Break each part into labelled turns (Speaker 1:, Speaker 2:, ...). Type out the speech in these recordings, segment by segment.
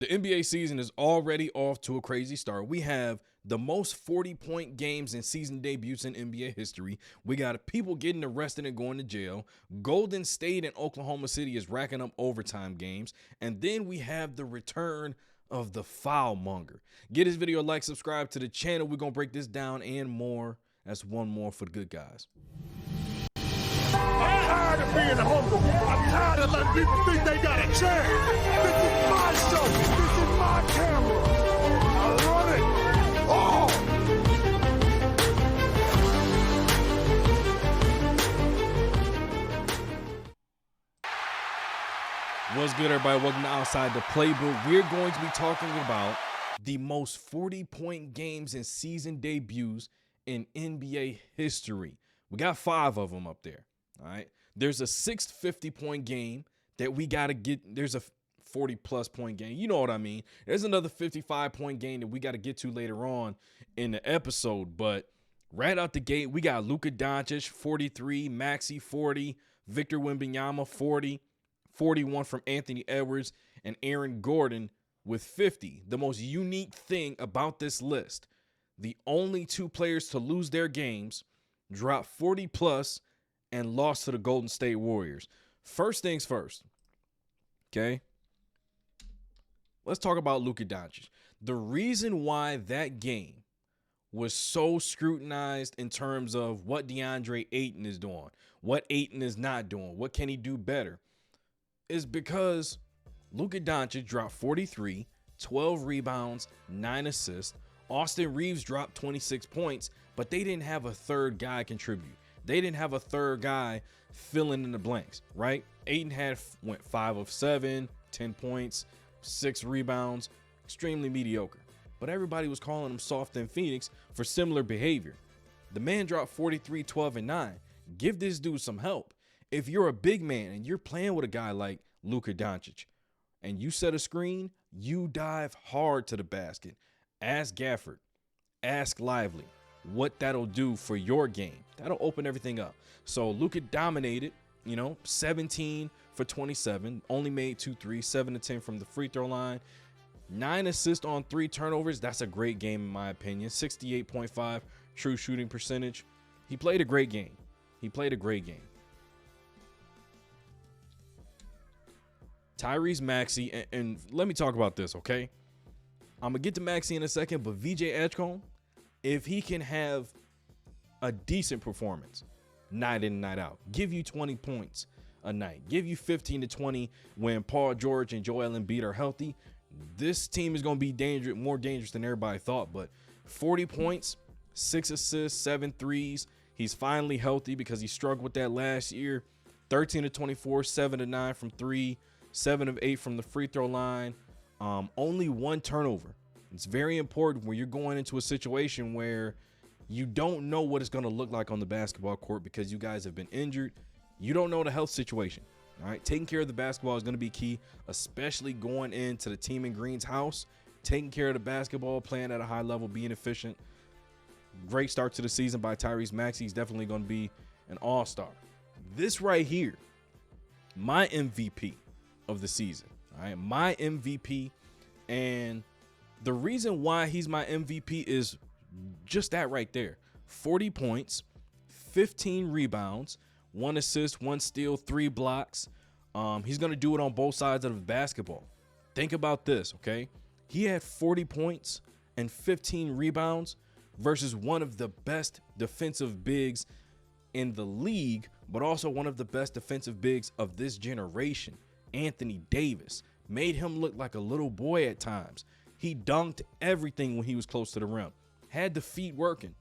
Speaker 1: The NBA season is already off to a crazy start. We have the most 40-point games in season debuts in NBA history. We got people getting arrested and going to jail. Golden State and Oklahoma City is racking up overtime games. And then we have the return of the foul monger. Get this video a like, subscribe to the channel. We're going to break this down and more. That's one more for the good guys.
Speaker 2: I'm tired of being humble. I'm tired of letting people think they got a chance. This is my show. This is my camera. I run it all.
Speaker 1: What's good, everybody? Welcome to Outside the Playbook. We're going to be talking about the most 40-point games and season debuts in NBA history. We got 5 of them up there. All right. There's a 6th 50-point game that we got to get. There's a 40-plus point game. You know what I mean? There's another 55-point game that we got to get to later on in the episode. But right out the gate, we got Luka Doncic, 43, Maxey, 40, Victor Wembanyama, 40, 41 from Anthony Edwards, and Aaron Gordon with 50. The most unique thing about this list, the only 2 players to lose their games, dropped 40-plus, and lost to the Golden State Warriors. First things first, okay? Let's talk about Luka Doncic. The reason why that game was so scrutinized in terms of what DeAndre Ayton is doing, what Ayton is not doing, what can he do better, is because Luka Doncic dropped 43, 12 rebounds, 9 assists. Austin Reeves dropped 26 points, but they didn't have a third guy contribute. They didn't have a third guy filling in the blanks, right? Ayton went 5 of 7, 10 points, 6 rebounds, extremely mediocre. But everybody was calling him soft in Phoenix for similar behavior. The man dropped 43, 12, and 9. Give this dude some help. If you're a big man and you're playing with a guy like Luka Doncic and you set a screen, you dive hard to the basket. Ask Gafford, ask Lively what that'll do for your game. That'll open everything up. So Luka dominated, 17 for 27, only made 2 threes, 7 to 10 from the free throw line, 9 assists on 3 turnovers. That's a great game in my opinion. 68.5 true shooting percentage. He played a great game. Tyrese Maxey, and let me talk about this, okay? I'm going to get to Maxey in a second, but VJ Edgecombe, if he can have a decent performance night in and night out, give you 20 points a night, give you 15 to 20 when Paul George and Joel Embiid are healthy, this team is going to be more dangerous than everybody thought. But 40 points, 6 assists, 7 threes. He's finally healthy because he struggled with that last year. 13 to 24, 7 to 9 from 3, 7 of 8 from the free throw line. Only 1 turnover. It's very important when you're going into a situation where you don't know what it's going to look like on the basketball court because you guys have been injured. You don't know the health situation. All right. Taking care of the basketball is going to be key, especially going into the Team in Green's house. Taking care of the basketball, playing at a high level, being efficient. Great start to the season by Tyrese Maxey. He's definitely going to be an all-star. This right here, my MVP of the season. All right. My MVP. And the reason why he's my MVP is just that right there. 40 points, 15 rebounds, 1 assist, 1 steal, 3 blocks. He's going to do it on both sides of the basketball. Think about this, okay? He had 40 points and 15 rebounds versus one of the best defensive bigs in the league, but also one of the best defensive bigs of this generation, Anthony Davis. Made him look like a little boy at times. He dunked everything when he was close to the rim. Had the feet working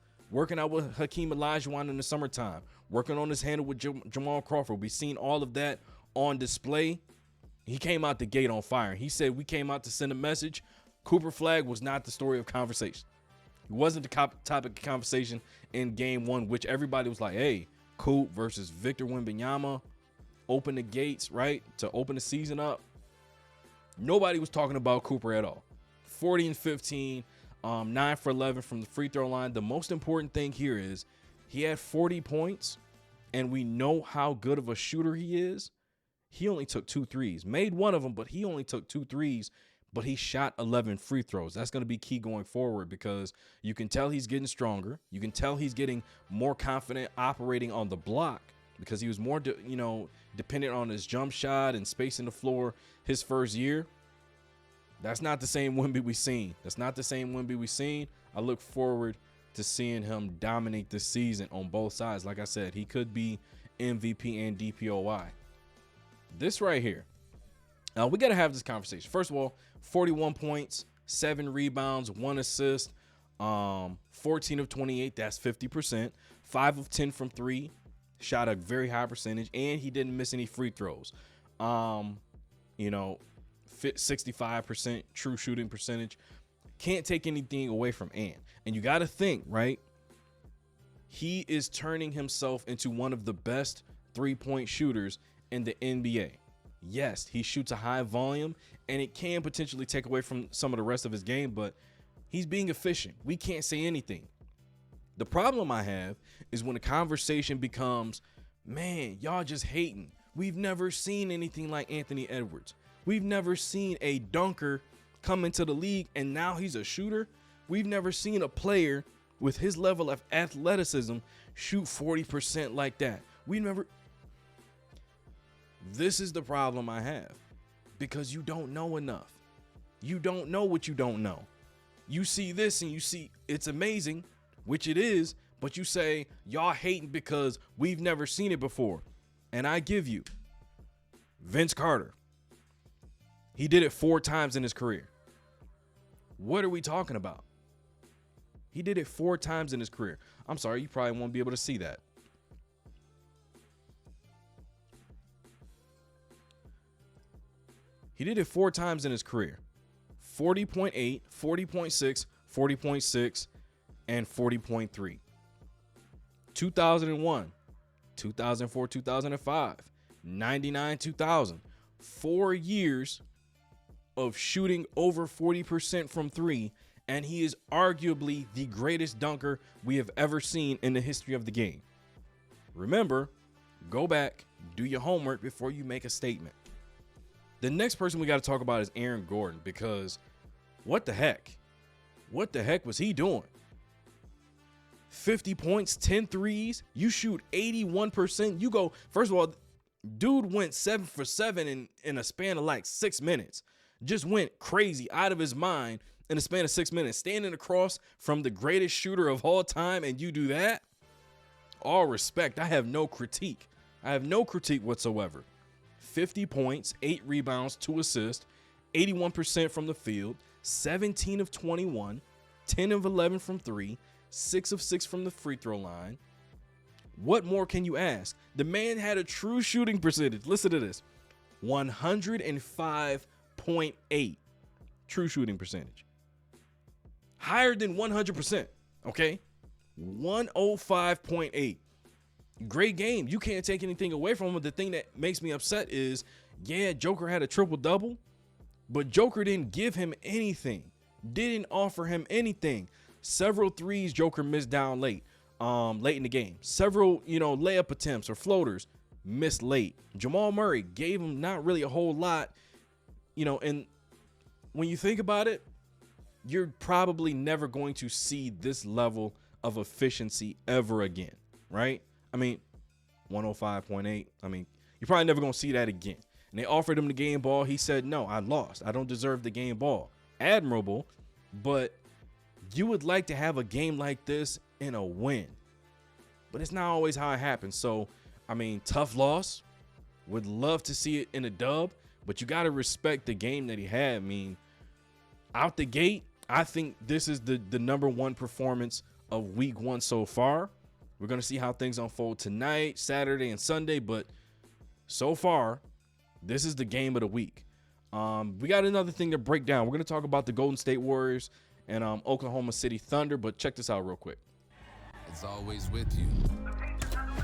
Speaker 1: out with Hakeem Olajuwon in the summertime, working on his handle with Jamal Crawford. We've seen all of that on display. He came out the gate on fire. He said, we came out to send a message. Cooper Flag was not the story of conversation. He wasn't the topic of conversation in game 1, which everybody was like, hey, Coop versus Victor Wembanyama, open the gates, right, to open the season up. Nobody was talking about Cooper at all. 40 and 15, 9 for 11 from the free throw line. The most important thing here is he had 40 points, and we know how good of a shooter he is. He only took 2 threes, made one of them, but he only took 2 threes, but he shot 11 free throws. That's going to be key going forward because you can tell he's getting stronger. You can tell he's getting more confident operating on the block because he was more, dependent on his jump shot and spacing the floor his first year. That's not the same Wemby we've seen. I look forward to seeing him dominate this season on both sides. Like I said, he could be MVP and DPOY. This right here. We got to have this conversation. First of all, 41 points, 7 rebounds, 1 assist, 14 of 28. That's 50%. 5 of 10 from 3. Shot a very high percentage, and he didn't miss any free throws. 65% true shooting percentage. Can't take anything away from Ant. And you got to think, right? He is turning himself into one of the best three-point shooters in the NBA. Yes, he shoots a high volume, and it can potentially take away from some of the rest of his game, but he's being efficient. We can't say anything. The problem I have is when the conversation becomes, man, y'all just hating. We've never seen anything like Anthony Edwards. We've never seen a dunker come into the league, and now he's a shooter. We've never seen a player with his level of athleticism shoot 40% like that. This is the problem I have, because you don't know enough. You don't know what you don't know. You see this and you see it's amazing, which it is, but you say y'all hating because we've never seen it before. And I give you Vince Carter. He did it 4 times in his career. What are we talking about? He did it 4 times in his career. I'm sorry, you probably won't be able to see that. He did it 4 times in his career. 40.8, 40.6, 40.6, and 40.3. 2001, 2004, 2005, 99, 2000. 4 years of shooting over 40% from 3, and he is arguably the greatest dunker we have ever seen in the history of the game. Remember, go back, do your homework before you make a statement. The next person we got to talk about is Aaron Gordon, because what the heck? What the heck was he doing? 50 points, 10 threes. You shoot 81%. You go, first of all, dude went 7 for 7 in a span of like 6 minutes. Just went crazy out of his mind in a span of 6 minutes. Standing across from the greatest shooter of all time, and you do that? All respect. I have no critique. Whatsoever. 50 points, 8 rebounds, 2 assists, 81% from the field, 17 of 21, 10 of 11 from 3, 6 of 6 from the free throw line. What more can you ask? The man had a true shooting percentage. Listen to this. 105.8 true shooting percentage. Higher than 100%, okay? 105.8. Great game. You can't take anything away from him. The thing that makes me upset is, yeah, Joker had a triple-double, but Joker didn't give him anything. Didn't offer him anything. Several threes Joker missed down late in the game. Several, layup attempts or floaters missed late. Jamal Murray gave him not really a whole lot, and when you think about it, you're probably never going to see this level of efficiency ever again, right? 105.8. You're probably never going to see that again. And they offered him the game ball. He said, no, I lost. I don't deserve the game ball. Admirable, but you would like to have a game like this in a win. But it's not always how it happens. So, tough loss. Would love to see it in a dub, but you got to respect the game that he had. Out the gate, I think this is the number 1 performance of week 1 so far. We're going to see how things unfold tonight, Saturday, and Sunday, but so far, this is the game of the week. We got another thing to break down. We're going to talk about the Golden State Warriors and Oklahoma City Thunder, but check this out real quick.
Speaker 3: It's always with you.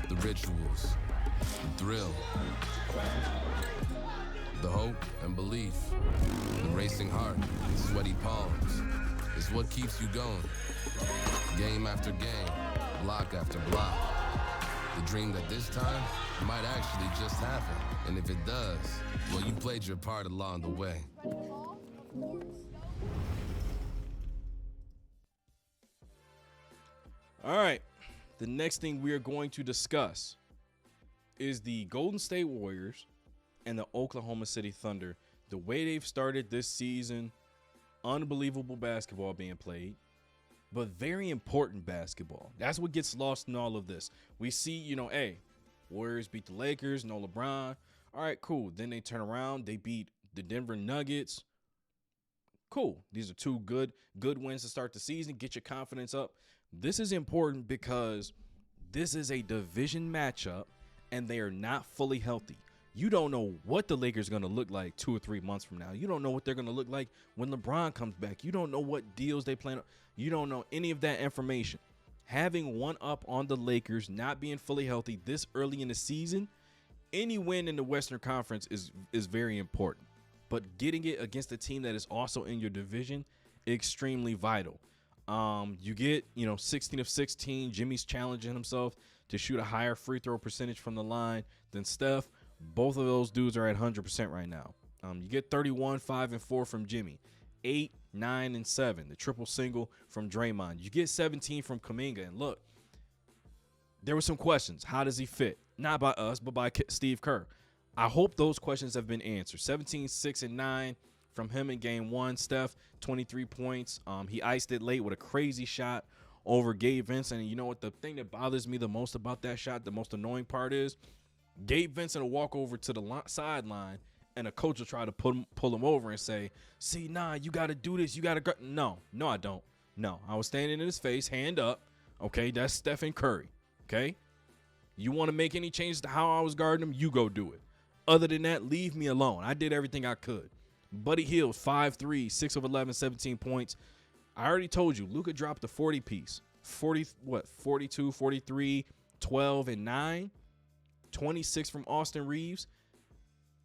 Speaker 3: The rituals, the thrill, the hope and belief, the racing heart, sweaty palms. It's what keeps you going. Game after game. Block after block. The dream that this time might actually just happen. And if it does, well, you played your part along the way.
Speaker 1: All right. The next thing we are going to discuss is the Golden State Warriors and the Oklahoma City Thunder. The way they've started this season, unbelievable basketball being played, but very important basketball. That's what gets lost in all of this. We see, hey, Warriors beat the Lakers, no LeBron. All right, cool. Then they turn around, they beat the Denver Nuggets. Cool. These are two good wins to start the season. Get your confidence up. This is important because this is a division matchup and they are not fully healthy. You don't know what the Lakers are going to look like 2 or 3 months from now. You don't know what they're going to look like when LeBron comes back. You don't know what deals they plan. You don't know any of that information. Having one up on the Lakers, not being fully healthy this early in the season, any win in the Western Conference is very important. But getting it against a team that is also in your division, extremely vital. You get, 16 of 16. Jimmy's challenging himself to shoot a higher free throw percentage from the line than Steph. Both of those dudes are at 100% right now. You get 31, 5, and 4 from Jimmy. 8, 9, and 7. The triple single from Draymond. You get 17 from Kuminga. And look, there were some questions. How does he fit? Not by us, but by Steve Kerr. I hope those questions have been answered. 17, 6, and 9 from him in game one. Steph, 23 points. He iced it late with a crazy shot over Gabe Vincent. And you know what? The thing that bothers me the most about that shot, the most annoying part is Gabe Vincent will walk over to the sideline and a coach will try to pull him over and say, see, nah, you got to do this. You got to go. No, I don't. No, I was standing in his face, hand up. Okay, that's Stephen Curry. Okay, you want to make any changes to how I was guarding him, you go do it. Other than that, leave me alone. I did everything I could. Buddy Hield, 5-3, 6 of 11, 17 points. I already told you, Luka dropped the 40 piece. 42, 43, 12, and 9. 26 from Austin Reeves.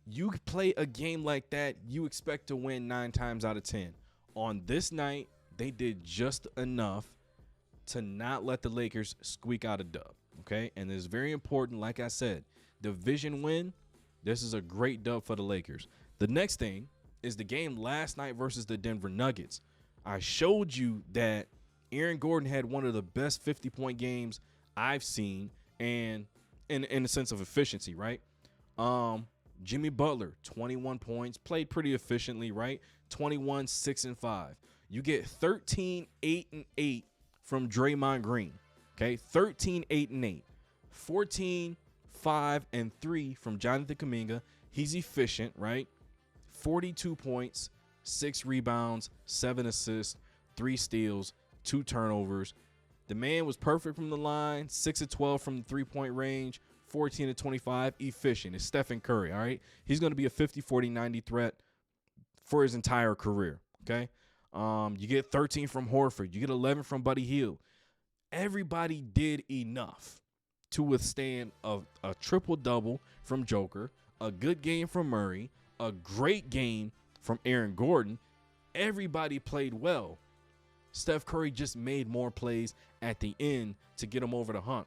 Speaker 1: You play a game like that, you expect to win 9 times out of 10. On this night, they did just enough to not let the Lakers squeak out a dub. Okay, and it's very important, like I said, division win. This is a great dub for the Lakers. The next thing is the game last night versus the Denver Nuggets. I showed you that Aaron Gordon had one of the best 50-point games I've seen, and in the sense of efficiency, right? Jimmy Butler, 21 points, played pretty efficiently, right? 21, 6, and 5. You get 13, 8, and 8 from Draymond Green. Okay, 13, 8, and 8. 14, 5, and 3 from Jonathan Kuminga. He's efficient, right? 42 points, 6 rebounds, 7 assists, 3 steals, 2 turnovers. The man was perfect from the line, 6 of 12 from the three-point range, 14 of 25, efficient. It's Stephen Curry, all right? He's going to be a 50, 40, 90 threat for his entire career, okay? You get 13 from Horford. You get 11 from Buddy Hield. Everybody did enough to withstand a triple-double from Joker, a good game from Murray, a great game from Aaron Gordon. Everybody played well. Steph Curry just made more plays at the end to get him over the hump.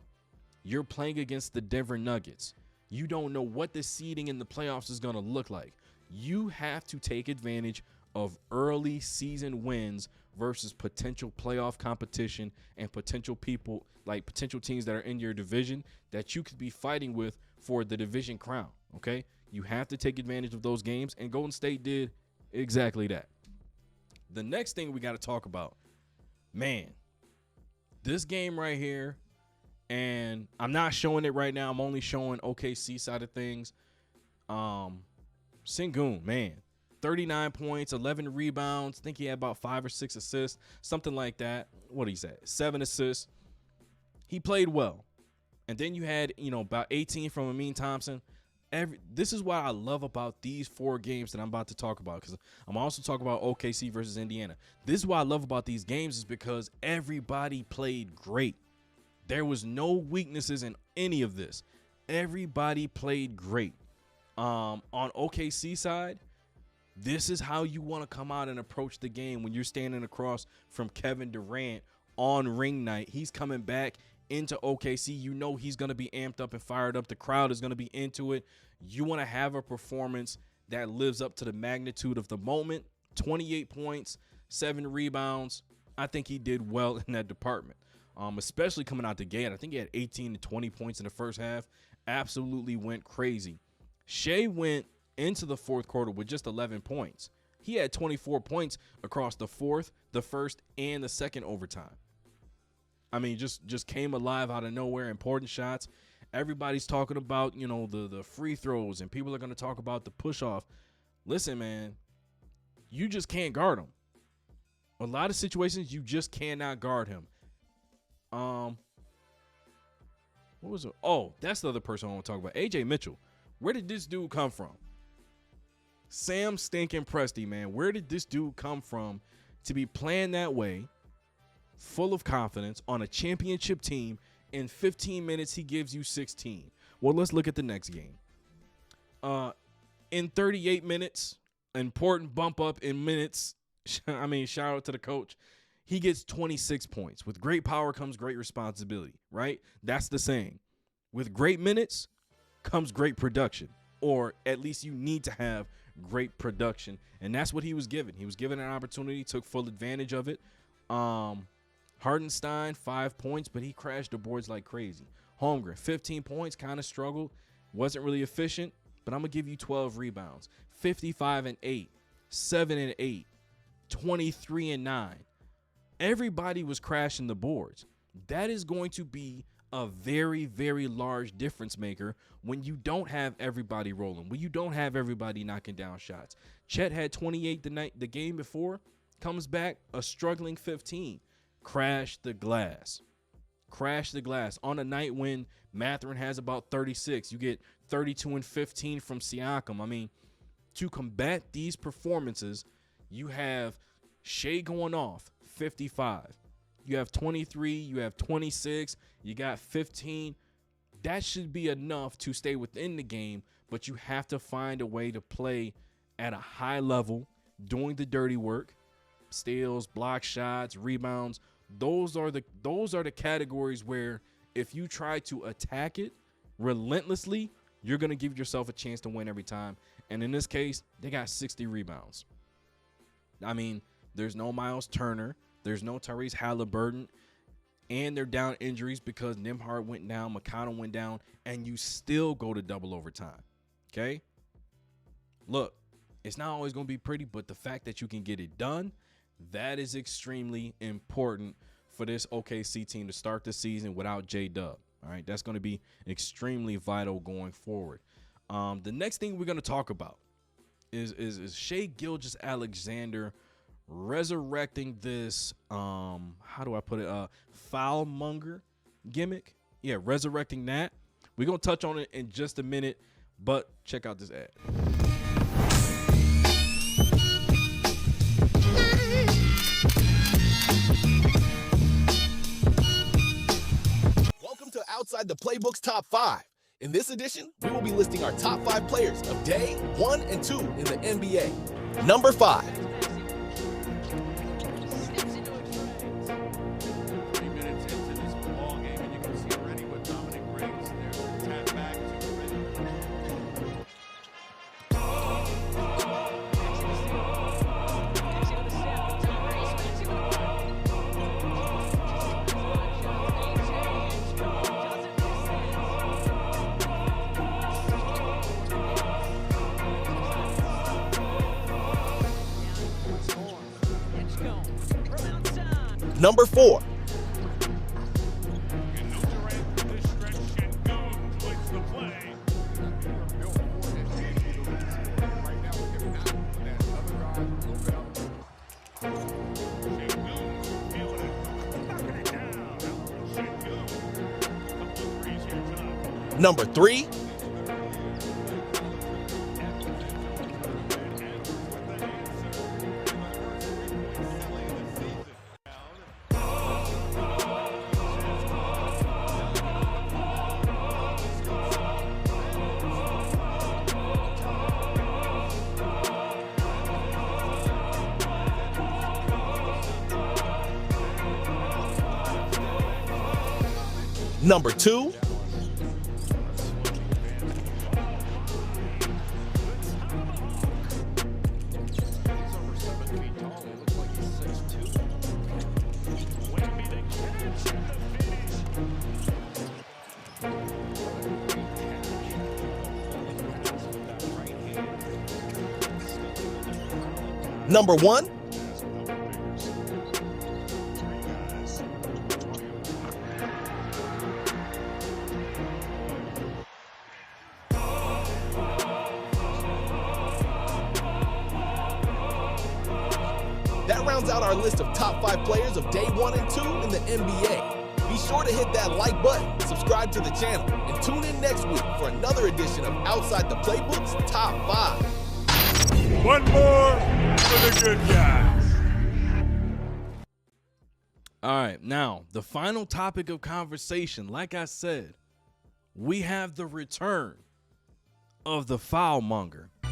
Speaker 1: You're playing against the Denver Nuggets. You don't know what the seeding in the playoffs is going to look like. You have to take advantage of early season wins versus potential playoff competition and potential people, like potential teams that are in your division that you could be fighting with for the division crown, okay? You have to take advantage of those games, and Golden State did exactly that. The next thing we got to talk about, man, this game right here, and I'm not showing it right now. I'm only showing OKC side of things. Sengun, man, 39 points, 11 rebounds. I think he had about 5 or 6 assists, something like that. What did he say? 7 assists. He played well. And then you had, about 18 from Amin Thompson. This is what I love about these 4 games that I'm about to talk about, because I'm also talking about OKC versus Indiana. This is what I love about these games, is because everybody played great. There was no weaknesses in any of this. Everybody played great. On OKC side, this is how you want to come out and approach the game when you're standing across from Kevin Durant on ring night. He's coming back into OKC. You know he's going to be amped up and fired up. The crowd is going to be into it. You want to have a performance that lives up to the magnitude of the moment. 28 points, 7 rebounds. I think he did well in that department, especially coming out the gate. I think he had 18 to 20 points in the first half. Absolutely went crazy. Shai went into the fourth quarter with just 11 points. He had 24 points across the fourth, the first, and the second overtime. I mean, just came alive out of nowhere, important shots. Everybody's talking about, you know, the free throws, and people are going to talk about the push-off. Listen, man, you just can't guard him. A lot of situations, you just cannot guard him. What was it? Oh, that's the other person I want to talk about. AJ Mitchell. Where did this dude come from? Sam Stinkin' Presti, man. Where did this dude come from to be playing that way, full of confidence, on a championship team? In 15 minutes, he gives you 16. Well, let's look at the next game. In 38 minutes, important bump up in minutes. I mean, shout out to the coach. He gets 26 points. With great power comes great responsibility, right? That's the saying. With great minutes comes great production, or at least you need to have great production, and that's what he was given. He was given an opportunity, took full advantage of it. Hartenstein, 5 points, but he crashed the boards like crazy. Holmgren, 15 points, kind of struggled, wasn't really efficient, but I'm going to give you 12 rebounds. 55 and 8, 7 and 8, 23 and 9. Everybody was crashing the boards. That is going to be a very, very large difference maker when you don't have everybody rolling, when you don't have everybody knocking down shots. Chet had 28 the game before, comes back a struggling 15. Crash the glass. Crash the glass. On a night when Mathurin has about 36, you get 32 and 15 from Siakam. I mean, to combat these performances, you have Shai going off, 55. You have 23, you have 26, you got 15. That should be enough to stay within the game, but you have to find a way to play at a high level, doing the dirty work, steals, block shots, rebounds. Those are the categories where if you try to attack it relentlessly, you're going to give yourself a chance to win every time. And in this case, they got 60 rebounds. I mean, there's no Miles Turner. There's no Tyrese Halliburton. And they're down injuries because Nembhard went down, McConnell went down, and you still go to double overtime. Okay? Look, it's not always going to be pretty, but the fact that you can get it done, that is extremely important for this OKC team to start the season without J-Dub. All right, that's going to be extremely vital going forward. The next thing we're going to talk about is Shai Gilgeous-Alexander resurrecting this, how do I put it, foul monger gimmick. Yeah, resurrecting that. We're going to touch on it in just a minute, but check out this ad.
Speaker 4: Outside the Playbook's Top 5. In this edition, we will be listing our top 5 players of day 1 and 2 in the NBA. Number 5.
Speaker 2: 3 minutes into this ball game, and you can see already what Dominic brings. There's the tap back to
Speaker 4: Number 4. Number 3. Number 2. Number 1, that rounds out our list of top 5 players of day 1 and 2 in the NBA. Be sure to hit that like button, subscribe to the channel, and tune in next week for another edition of Outside the Playbook's Top 5.
Speaker 2: One more for the good guys.
Speaker 1: All right, now the final topic of conversation. Like I said, we have the return of the foul monger. All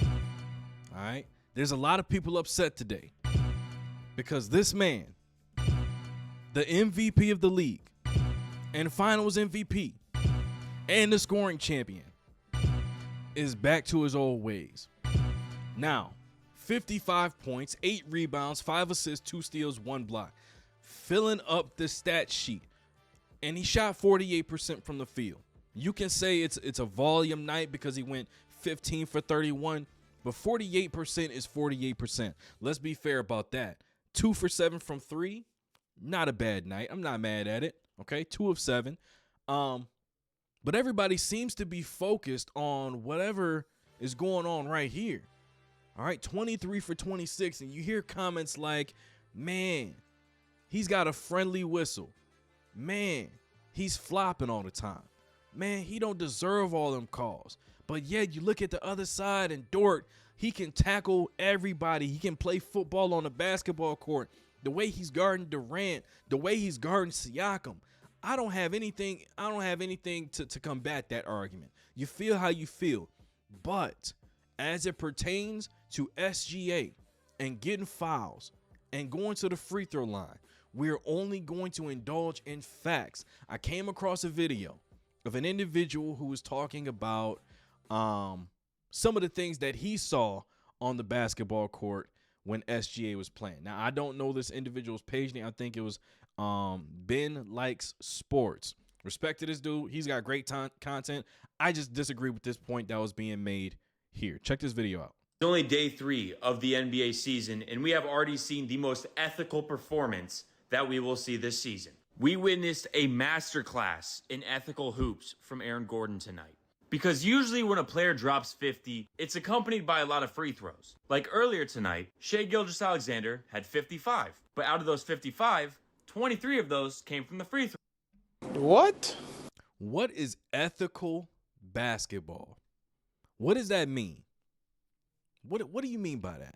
Speaker 1: right, there's a lot of people upset today because this man, the MVP of the league and finals MVP and the scoring champion, is back to his old ways. Now, 55 points, 8 rebounds, 5 assists, 2 steals, 1 block. Filling up the stat sheet. And he shot 48% from the field. You can say it's a volume night because he went 15 for 31, but 48% is 48%. Let's be fair about that. 2 for 7 from 3, not a bad night. I'm not mad at it. Okay, 2 of 7. But everybody seems to be focused on whatever is going on right here. All right, 23 for 26, and you hear comments like, man, he's got a friendly whistle. Man, he's flopping all the time. Man, he don't deserve all them calls. But yet you look at the other side and Dort, he can tackle everybody. He can play football on the basketball court. The way he's guarding Durant, the way he's guarding Siakam. I don't have anything to combat that argument. You feel how you feel. But as it pertains to SGA and getting fouls and going to the free throw line, we're only going to indulge in facts. I came across a video of an individual who was talking about some of the things that he saw on the basketball court when SGA was playing. Now, I don't know this individual's page name. I think it was Ben Likes Sports. Respect to this dude. He's got great content. I just disagree with this point that was being made here. Check this video out.
Speaker 5: It's only day 3 of the NBA season, and we have already seen the most ethical performance that we will see this season. We witnessed a masterclass in ethical hoops from Aaron Gordon tonight. Because usually when a player drops 50, it's accompanied by a lot of free throws. Like earlier tonight, Shai Gilgeous-Alexander had 55. But out of those 55, 23 of those came from the free throw.
Speaker 1: What? What is ethical basketball? What does that mean? What do you mean by that?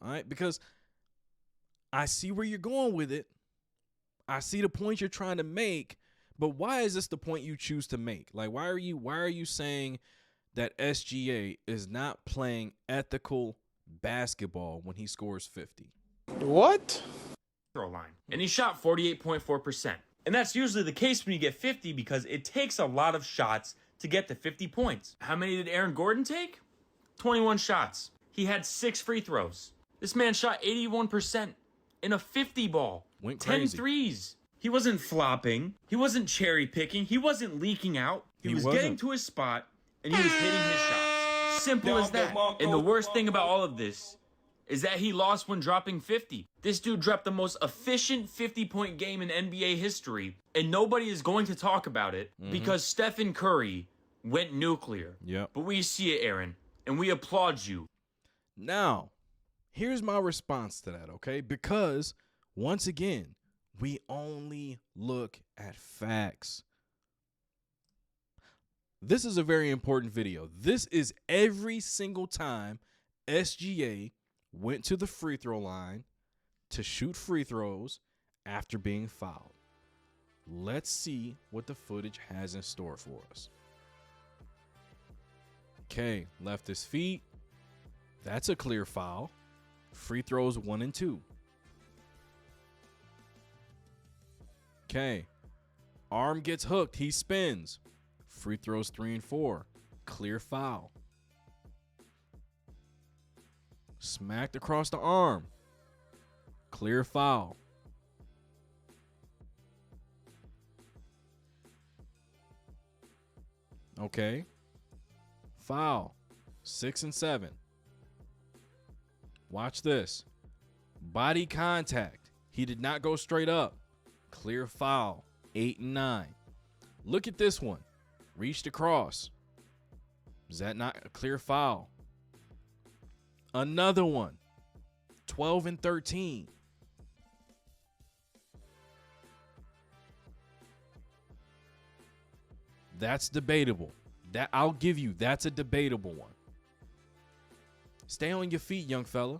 Speaker 1: All right, because I see where you're going with it. I see the point you're trying to make, but why is this the point you choose to make? Like, why are you saying that SGA is not playing ethical basketball when he scores 50? What?
Speaker 5: Throw line. And he shot 48.4%. And that's usually the case when you get 50 because it takes a lot of shots to get to 50 points. How many did Aaron Gordon take? 21 shots. He had 6 free throws. This man shot 81% in a 50 ball.
Speaker 1: Went
Speaker 5: 10
Speaker 1: crazy.
Speaker 5: threes. He wasn't flopping. He wasn't cherry picking. He wasn't leaking out. He was getting to his spot and he was hitting his shots. Simple as that. And the worst thing about all of this is that he lost when dropping 50. This dude dropped the most efficient 50-point game in NBA history, and nobody is going to talk about it because Stephen Curry went nuclear.
Speaker 1: Yep.
Speaker 5: But we see it, Aaron, and we applaud you.
Speaker 1: Now, here's my response to that, okay? Because, once again, we only look at facts. This is a very important video. This is every single time SGA went to the free throw line to shoot free throws after being fouled. Let's see what the footage has in store for us. Okay, left his feet. That's a clear foul. Free throws 1 and 2. Okay. Arm gets hooked. He spins. Free throws 3 and 4. Clear foul. Smacked across the arm. Clear foul. Okay. Foul. 6 and 7. Watch this. Body contact. He did not go straight up. Clear foul. 8 and 9. Look at this one. Reached across. Is that not a clear foul? Another one. 12 and 13. That's debatable. That I'll give you. That's a debatable one. Stay on your feet, young fella.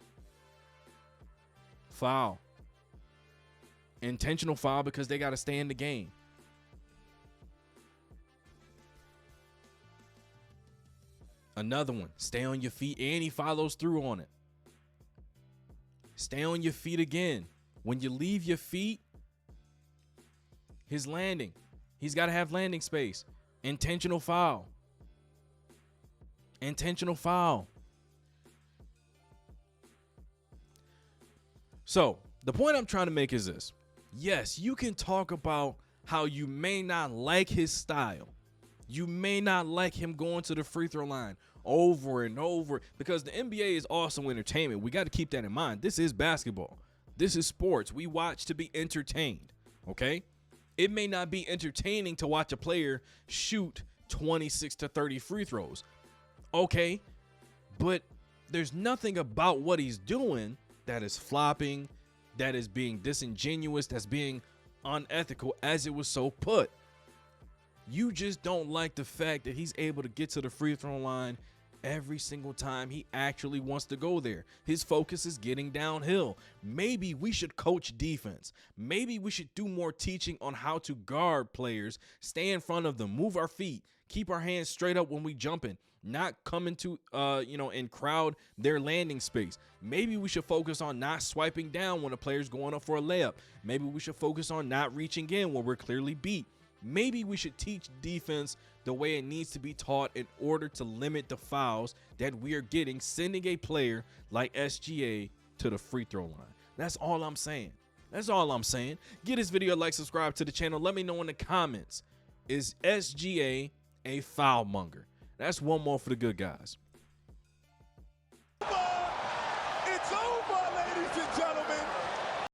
Speaker 1: Foul. Intentional foul because they got to stay in the game. Another one. Stay on your feet, and he follows through on it. Stay on your feet again. When you leave your feet, his landing. He's got to have landing space. Intentional foul. Intentional foul. So, the point I'm trying to make is this. Yes, you can talk about how you may not like his style. You may not like him going to the free throw line over and over, because the NBA is also entertainment. We got to keep that in mind. This is basketball. This is sports. We watch to be entertained, okay? It may not be entertaining to watch a player shoot 26 to 30 free throws, okay? But there's nothing about what he's doing that is flopping, that is being disingenuous, that's being unethical, as it was so put. You just don't like the fact that he's able to get to the free throw line every single time he actually wants to go there. His focus is getting downhill. Maybe we should coach defense. Maybe we should do more teaching on how to guard players, stay in front of them, move our feet, keep our hands straight up when we jump in, not come into, and crowd their landing space. Maybe we should focus on not swiping down when a player's going up for a layup. Maybe we should focus on not reaching in when we're clearly beat. Maybe we should teach defense the way it needs to be taught in order to limit the fouls that we are getting, sending a player like SGA to the free throw line. That's all I'm saying. That's all I'm saying. Give this video a like, subscribe to the channel. Let me know in the comments, is SGA a foul monger? That's one more for the good guys.